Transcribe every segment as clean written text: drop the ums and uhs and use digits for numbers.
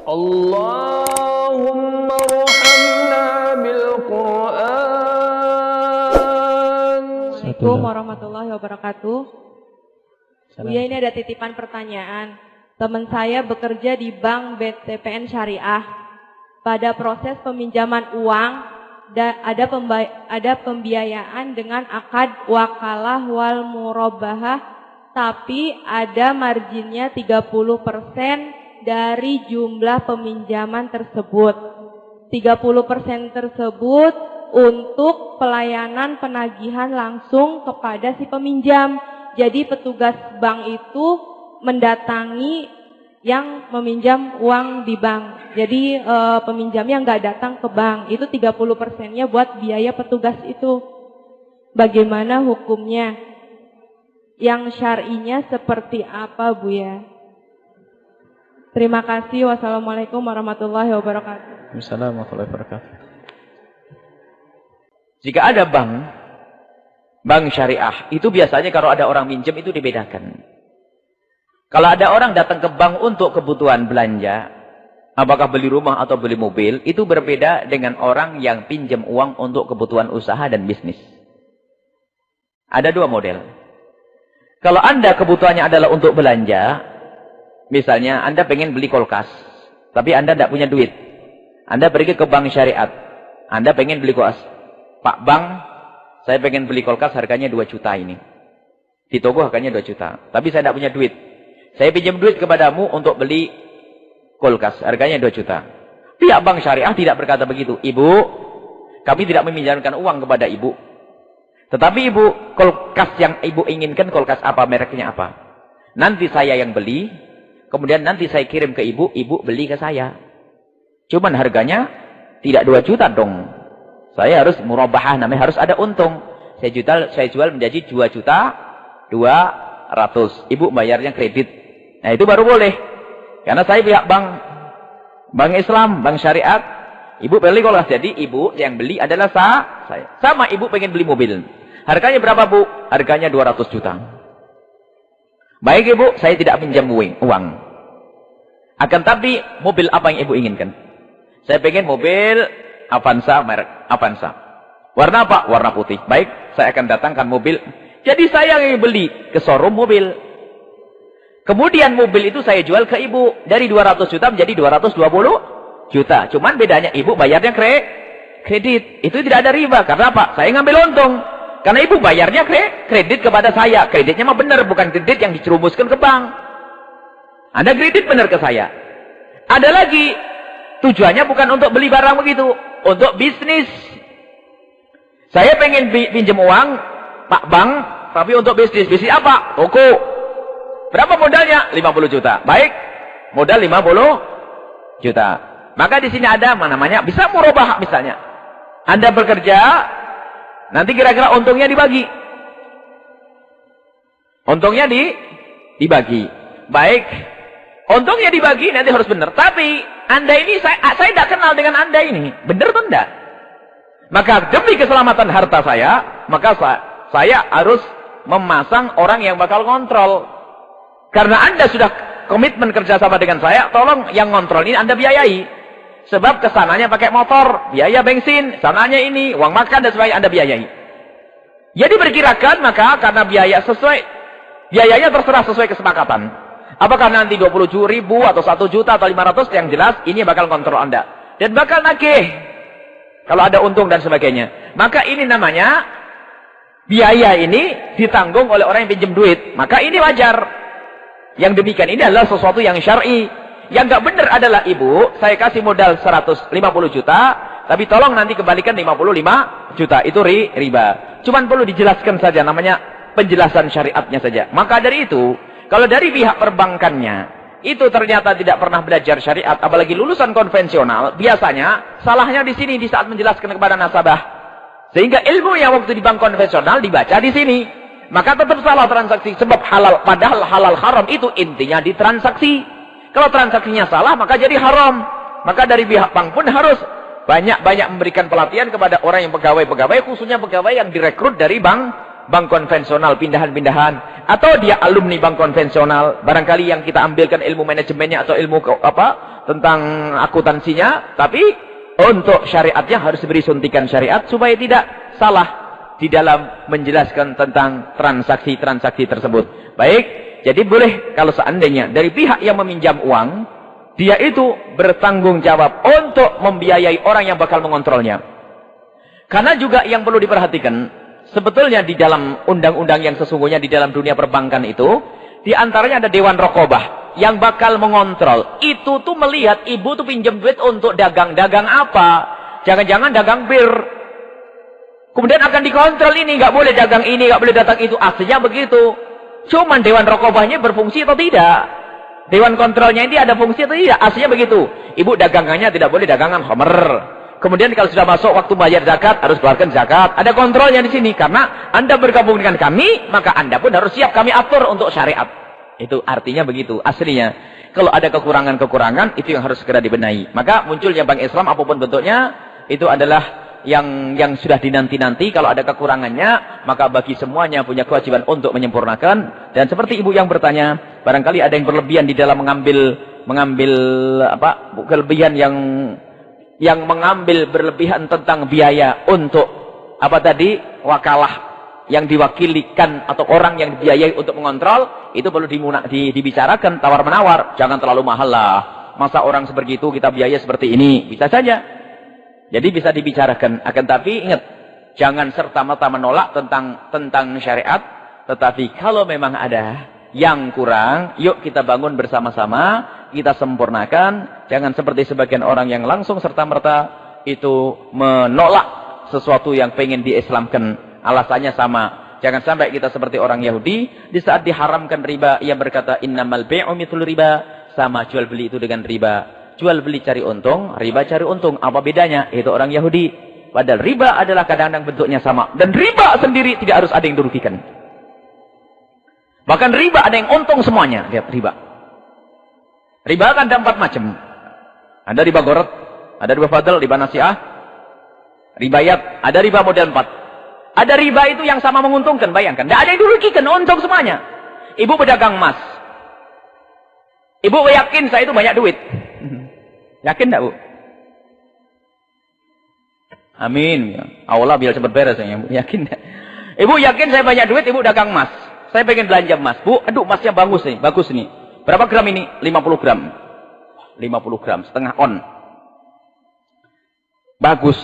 Allahumma arhamna bil Qur'an. Assalamualaikum warahmatullahi wabarakatuh. Buya, ini ada titipan pertanyaan. Teman saya bekerja di Bank BTPN Syariah. Pada proses peminjaman uang ada pembiayaan dengan akad wakalah wal murabahah, tapi ada marginnya 30% dari jumlah peminjaman tersebut. 30% tersebut untuk pelayanan penagihan langsung kepada si peminjam. Jadi petugas bank itu mendatangi yang meminjam uang di bank. Jadi peminjamnya nggak datang ke bank. Itu 30%-nya buat biaya petugas itu. Bagaimana hukumnya? Yang syar'inya seperti apa, Buya? Terima kasih. Wassalamualaikum warahmatullahi wabarakatuh. Assalamualaikum warahmatullahi wabarakatuh. Jika ada bank syariah, itu biasanya kalau ada orang minjem itu dibedakan. Kalau ada orang datang ke bank untuk kebutuhan belanja, apakah beli rumah atau beli mobil, itu berbeda dengan orang yang pinjam uang untuk kebutuhan usaha dan bisnis. Ada dua model. Kalau Anda kebutuhannya adalah untuk belanja, misalnya Anda pengen beli kulkas, tapi Anda tidak punya duit. Anda pergi ke bank syariat, Anda pengen beli kulkas. Pak Bang, saya pengen beli kulkas harganya 2 juta ini. Di toko harganya 2 juta. Tapi saya tidak punya duit. Saya pinjam duit kepadamu untuk beli kulkas. Harganya 2 juta. Pihak bank syariah tidak berkata begitu. Ibu, kami tidak meminjamkan uang kepada ibu. Tetapi ibu, kulkas yang ibu inginkan, kulkas apa, mereknya apa. Nanti saya yang beli. Kemudian nanti saya kirim ke ibu. Ibu beli ke saya. Cuman harganya tidak 2 juta dong. Saya harus murabahah, namanya harus ada untung. Saya jual menjadi 2 juta 200. Ibu bayarnya kredit. Nah itu baru boleh. Karena saya pihak bank Islam, bank syariat. Ibu beli kulkas, jadi ibu yang beli adalah saya. Sama ibu pengen beli mobil. Harganya berapa, Bu? Harganya 200 juta. Baik ibu, saya tidak pinjam uang. Akan tapi mobil apa yang ibu inginkan? Saya pengen mobil Avanza, merek Avanza. Warna apa? Warna putih. Baik, saya akan datangkan mobil. Jadi saya yang beli ke showroom mobil. Kemudian mobil itu saya jual ke ibu. Dari 200 juta menjadi 220 juta. Cuman bedanya ibu bayarnya kredit. Itu tidak ada riba. Karena apa? Saya ngambil untung. Karena ibu bayarnya kredit kepada saya. Kreditnya mah benar, bukan kredit yang dicerumuskan ke bank. Anda kredit benar ke saya. Ada lagi, tujuannya bukan untuk beli barang begitu. Untuk bisnis. Saya pengen pinjam uang, Pak Bang, tapi untuk bisnis. Bisnis apa? Toko. Berapa modalnya? 50 juta. Baik, modal 50 juta. Maka di sini ada namanya bisa murabahah misalnya. Anda bekerja, nanti kira-kira untungnya dibagi. Untungnya dibagi. Baik, untungnya dibagi nanti harus benar. Tapi Anda ini saya tidak kenal dengan Anda ini. Benar atau tidak? Maka demi keselamatan harta saya, maka saya harus memasang orang yang bakal kontrol. Karena Anda sudah komitmen kerjasama dengan saya, tolong yang kontrol ini Anda biayai. Sebab kesananya pakai motor, biaya bensin, sananya ini, uang makan dan sebagainya Anda biayai. Jadi berkirakan maka karena biayanya terserah sesuai kesepakatan. Apakah nanti 20 ribu atau 1 juta atau 500, yang jelas ini bakal kontrol Anda. Dan bakal nagih. Kalau ada untung dan sebagainya. Maka ini namanya, biaya ini ditanggung oleh orang yang pinjam duit. Maka ini wajar. Yang demikian ini adalah sesuatu yang syar'i. Yang nggak benar adalah ibu, saya kasih modal 150 juta, tapi tolong nanti kembalikan 55 juta. Itu riba. Cuman perlu dijelaskan saja, namanya penjelasan syariatnya saja. Maka dari itu, kalau dari pihak perbankannya, itu ternyata tidak pernah belajar syariat, apalagi lulusan konvensional, biasanya salahnya di sini, di saat menjelaskan kepada nasabah. Sehingga ilmu yang waktu di bank konvensional dibaca di sini. Maka tetap salah transaksi. Sebab halal, padahal halal haram itu intinya di transaksi. Kalau transaksinya salah, maka jadi haram. Maka dari pihak bank pun harus banyak-banyak memberikan pelatihan kepada orang yang pegawai-pegawai, khususnya pegawai yang direkrut dari bank bank konvensional, pindahan-pindahan, atau dia alumni bank konvensional, barangkali yang kita ambilkan ilmu manajemennya atau ilmu tentang akuntansinya, tapi untuk syariatnya harus diberi suntikan syariat supaya tidak salah di dalam menjelaskan tentang transaksi-transaksi tersebut. Baik, jadi boleh kalau seandainya dari pihak yang meminjam uang, dia itu bertanggung jawab untuk membiayai orang yang bakal mengontrolnya. Karena juga yang perlu diperhatikan, sebetulnya di dalam undang-undang yang sesungguhnya di dalam dunia perbankan itu, di antaranya ada Dewan Rokobah yang bakal mengontrol. Itu tuh melihat ibu tuh pinjam duit untuk dagang apa. Jangan-jangan dagang bir. Kemudian akan dikontrol ini, nggak boleh dagang ini, nggak boleh dagang itu. Aslinya begitu. Cuman Dewan Rokobahnya berfungsi atau tidak? Dewan kontrolnya ini ada fungsi atau tidak? Aslinya begitu. Ibu dagangannya tidak boleh dagangan homer. Kemudian kalau sudah masuk waktu bayar zakat, harus keluarkan zakat. Ada kontrolnya di sini. Karena Anda bergabung dengan kami, maka Anda pun harus siap kami atur untuk syariat. Itu artinya begitu, aslinya. Kalau ada kekurangan-kekurangan, itu yang harus segera dibenahi. Maka munculnya Bank Islam, apapun bentuknya, itu adalah yang sudah dinanti-nanti. Kalau ada kekurangannya, maka bagi semuanya punya kewajiban untuk menyempurnakan. Dan seperti ibu yang bertanya, barangkali ada yang berlebihan di dalam mengambil kelebihan yang mengambil berlebihan tentang biaya untuk wakalah yang diwakilikan atau orang yang dibiayai untuk mengontrol, itu perlu dibicarakan tawar-menawar. Jangan terlalu mahal lah. Masa orang seperti itu kita biaya seperti ini? Bisa saja. Jadi bisa dibicarakan. Akan tapi ingat, jangan serta-merta menolak tentang syariat. Tetapi kalau memang ada yang kurang, yuk kita bangun bersama-sama, kita sempurnakan. Jangan seperti sebagian orang yang langsung serta-merta itu menolak sesuatu yang pengen diislamkan. Alasannya sama. Jangan sampai kita seperti orang Yahudi, di saat diharamkan riba, ia berkata, innamal bai'u mithlul riba. Sama jual beli itu dengan riba. Jual beli cari untung, riba cari untung. Apa bedanya? Itu orang Yahudi. Padahal riba adalah kadang-kadang bentuknya sama. Dan riba sendiri tidak harus ada yang dirugikan. Bahkan riba ada yang untung semuanya. Lihat riba. Riba kan ada 4 macam. Ada riba gorot, ada riba fadl, riba nasiah, ribayat, ada riba model 4. Ada riba itu yang sama menguntungkan, bayangkan. Tidak ada yang dirugikan, untung semuanya. Ibu pedagang emas. Ibu yakin saya itu banyak duit. Yakin tidak, Bu? Amin. Allah biar cepat beres. Yakin tidak? Ibu yakin saya banyak duit, ibu dagang emas. Saya pengen belanja emas. Bu, aduh emasnya bagus nih. Bagus nih. Berapa gram ini? 50 gram. 50 gram, setengah on. Bagus.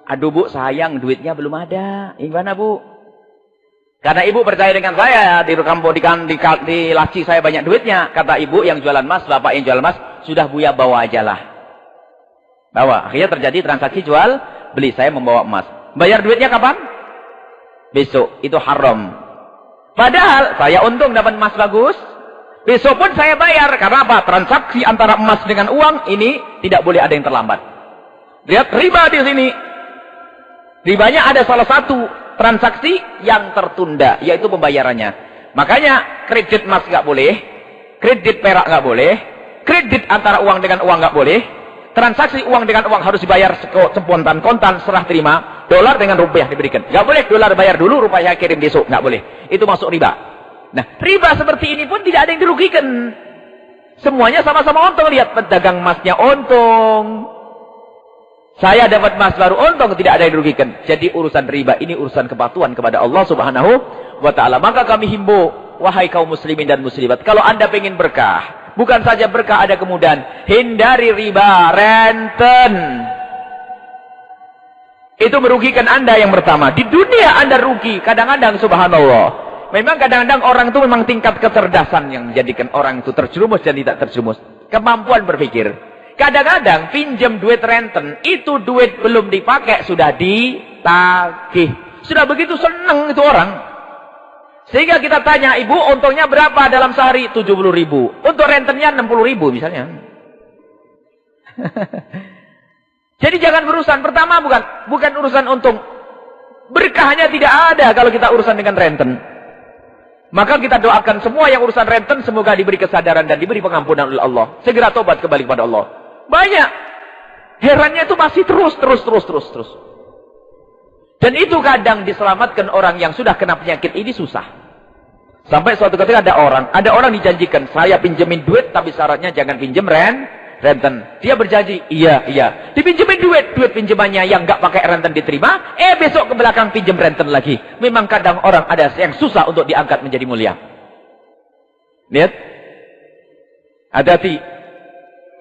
Aduh Bu, sayang duitnya belum ada. Gimana Bu? Karena ibu percaya dengan saya, di laci saya banyak duitnya. Kata ibu yang jualan emas, bapak yang jualan emas, sudah Buya bawa aja lah. Bawa. Akhirnya terjadi transaksi jual beli. Saya membawa emas. Bayar duitnya kapan? Besok. Itu haram. Padahal saya untung dapat emas bagus. Besok pun saya bayar. Karena apa? Transaksi antara emas dengan uang ini tidak boleh ada yang terlambat. Lihat riba di sini. Ribanya ada salah satu transaksi yang tertunda, yaitu pembayarannya. Makanya kredit emas nggak boleh, kredit perak nggak boleh, kredit antara uang dengan uang nggak boleh, transaksi uang dengan uang harus dibayar spontan, kontan, serah terima, dolar dengan rupiah diberikan. Nggak boleh dolar bayar dulu, rupiah kirim besok, nggak boleh. Itu masuk riba. Nah, riba seperti ini pun tidak ada yang dirugikan. Semuanya sama-sama untung. Lihat pedagang emasnya untung. Saya dapat emas baru untung, tidak ada yang dirugikan. Jadi urusan riba ini urusan kepatuhan kepada Allah Subhanahu wa taala. Maka kami himbau, wahai kaum muslimin dan muslimat, kalau Anda ingin berkah, bukan saja berkah ada kemudahan, hindari riba, renten. Itu merugikan Anda yang pertama. Di dunia Anda rugi, kadang-kadang subhanallah. Memang kadang-kadang orang itu memang tingkat kecerdasan yang menjadikan orang itu terjerumus dan tidak terjerumus. Kemampuan berpikir. Kadang-kadang pinjam duit renten, itu duit belum dipakai, sudah ditagih. Sudah begitu senang itu orang. Sehingga kita tanya, ibu untungnya berapa dalam sehari? 70.000. Untuk rentennya 60.000 misalnya. Jadi jangan berurusan. Pertama bukan urusan untung. Berkahnya tidak ada kalau kita urusan dengan renten. Maka kita doakan semua yang urusan renten, semoga diberi kesadaran dan diberi pengampunan oleh Allah. Segera tobat kembali kepada Allah. Banyak. Herannya itu masih terus. Dan itu kadang diselamatkan orang yang sudah kena penyakit ini susah. Sampai suatu ketika ada orang dijanjikan, saya pinjemin duit tapi syaratnya jangan pinjem renten. Dia berjanji, iya. Dipinjemin duit pinjemannya yang nggak pakai renten diterima, besok ke belakang pinjem renten lagi. Memang kadang orang ada yang susah untuk diangkat menjadi mulia. Lihat. Hati-hati.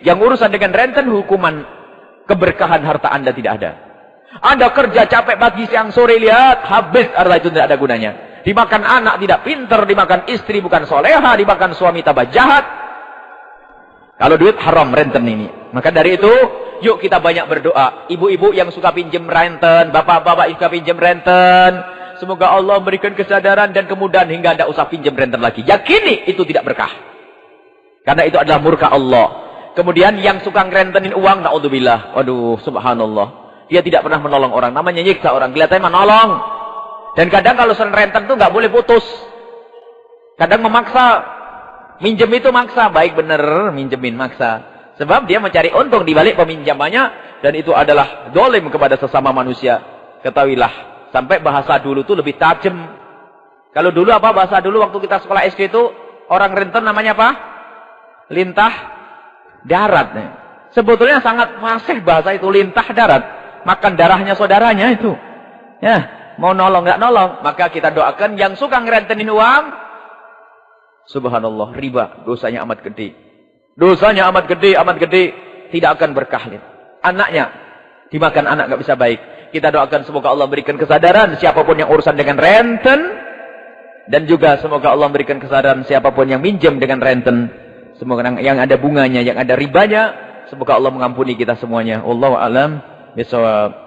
Yang urusan dengan renten, hukuman keberkahan harta Anda tidak ada. Anda kerja capek pagi siang sore, lihat habis harta itu tidak ada gunanya. Dimakan anak tidak pinter, dimakan istri bukan soleha, dimakan suami tambah jahat. Kalau duit haram renten ini. Maka dari itu, yuk kita banyak berdoa. Ibu-ibu yang suka pinjem renten, bapak-bapak yang suka pinjem renten, semoga Allah memberikan kesadaran dan kemudahan hingga Anda usah pinjem renten lagi. Yakini itu tidak berkah. Karena itu adalah murka Allah. Kemudian yang suka ngerentenin uang, naudzubillah. Waduh, subhanallah. Dia tidak pernah menolong orang. Namanya nyiksa orang. Kelihatannya menolong. Dan kadang kalau sering renten tuh nggak boleh putus. Kadang memaksa. Minjem itu maksa. Baik bener minjemin maksa. Sebab dia mencari untung di balik peminjamannya. Dan itu adalah dolim kepada sesama manusia. Ketahuilah. Sampai bahasa dulu tuh lebih tajam. Kalau dulu apa bahasa dulu waktu kita sekolah SD itu. Orang renten namanya apa? Lintah darat. Sebetulnya sangat fasih bahasa itu. Lintah darat. Makan darahnya saudaranya itu. Ya, mau nolong nggak nolong, maka kita doakan yang suka ngerentenin uang. Subhanallah, riba, dosanya amat gede. Dosanya amat gede, tidak akan berkah. Anaknya dimakan anak nggak bisa baik. Kita doakan semoga Allah berikan kesadaran siapapun yang urusan dengan renten, dan juga semoga Allah berikan kesadaran siapapun yang minjem dengan renten, semoga yang ada bunganya, yang ada ribanya, semoga Allah mengampuni kita semuanya. Wallahu a'lam bishawab.